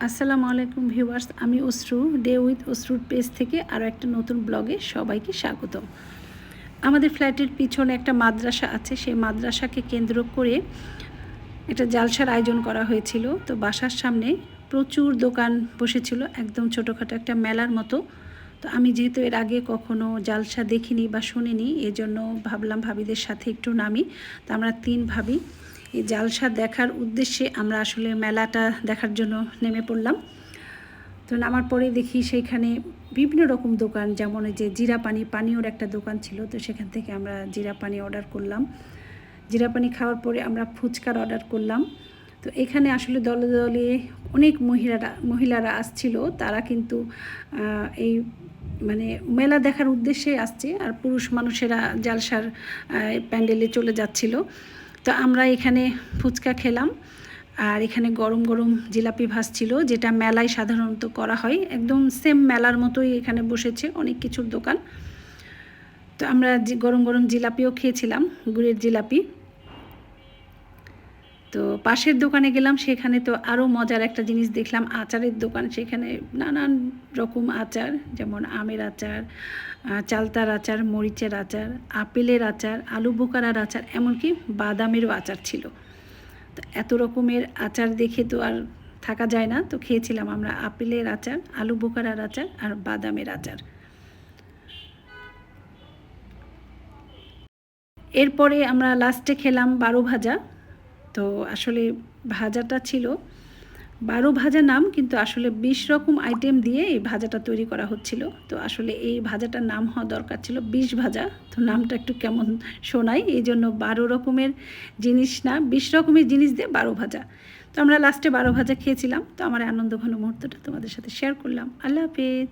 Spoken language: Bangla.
আসসালামু আলাইকুম ভিউয়ার্স, আমি অশ্রু ডে উইথ অশ্রুর পেজ থেকে আরও একটা নতুন ব্লগে সবাইকে স্বাগতম। আমাদের ফ্ল্যাটের পিছনে একটা মাদ্রাসা আছে, সেই মাদ্রাসাকে কেন্দ্র করে একটা জালসার আয়োজন করা হয়েছিল। তো বাসার সামনে প্রচুর দোকান বসেছিল, একদম ছোটোখাটো একটা মেলার মতো। তো আমি যেহেতু এর আগে কখনো জালসা দেখিনি বা শুনিনি, এজন্য ভাবলাম ভাবিদের সাথে একটু নামি। তো আমরা 3 ভাবি এই জালসা দেখার উদ্দেশ্যে আমরা আসলে মেলাটা দেখার জন্য নেমে পড়লাম। তো নামার পরে দেখি সেইখানে বিভিন্ন রকম দোকান, যেমন এই যে জিরা পানি, পানীয়র একটা দোকান ছিল। তো সেখান থেকে আমরা জিরা পানি অর্ডার করলাম। জিরা পানি খাওয়ার পরে আমরা ফুচকার অর্ডার করলাম। তো এখানে আসলে দলে দলে অনেক মহিলারা আসছিল। তারা কিন্তু এই মানে মেলা দেখার উদ্দেশ্যে আসছে, আর পুরুষ মানুষেরা জালসার প্যান্ডেলে চলে যাচ্ছিল। তো আমরা এখানে ফুচকা খেলাম, আর এখানে গরম গরম জিলাপি ভাজছিল, যেটা মেলায় সাধারণত করা হয়। একদম সেম মেলার মতোই এখানে বসেছে অনেক কিছুর দোকান। তো আমরা গরম গরম জিলাপিও খেয়েছিলাম, গুড়ের জিলাপি। তো পাশের দোকানে গেলাম, সেখানে তো আরও মজার একটা জিনিস দেখলাম, আচারের দোকান। সেখানে নানান রকম আচার, যেমন আমের আচার, চালতার আচার, মরিচের আচার, আপেলের আচার, আলু বোখারার আচার, এমনকি বাদামেরও আচার ছিল। তো এত রকমের আচার দেখে তো আর থাকা যায় না। তো খেয়েছিলাম আমরা আপেলের আচার, আলু বোখারার আচার আর বাদামের আচার। এরপরে আমরা লাস্টে খেলাম বারো ভাজা। তো আসলে ভাজাটা ছিল বারো ভাজা নাম, কিন্তু আসলে 20 রকম আইটেম দিয়ে এই ভাজাটা তৈরি করা হচ্ছিল। তো আসলে এই ভাজাটার নাম হওয়া দরকার ছিল 20 ভাজা। তো নামটা একটু কেমন শোনায়, এই জন্য 12 রকমের জিনিস না, 20 রকমের জিনিস দিয়ে 12 ভাজা। তো আমরা লাস্টে 12 ভাজা খেয়েছিলাম। তো আমার আনন্দঘন মুহূর্তটা তোমাদের সাথে শেয়ার করলাম। আল্লাহ হাফেজ।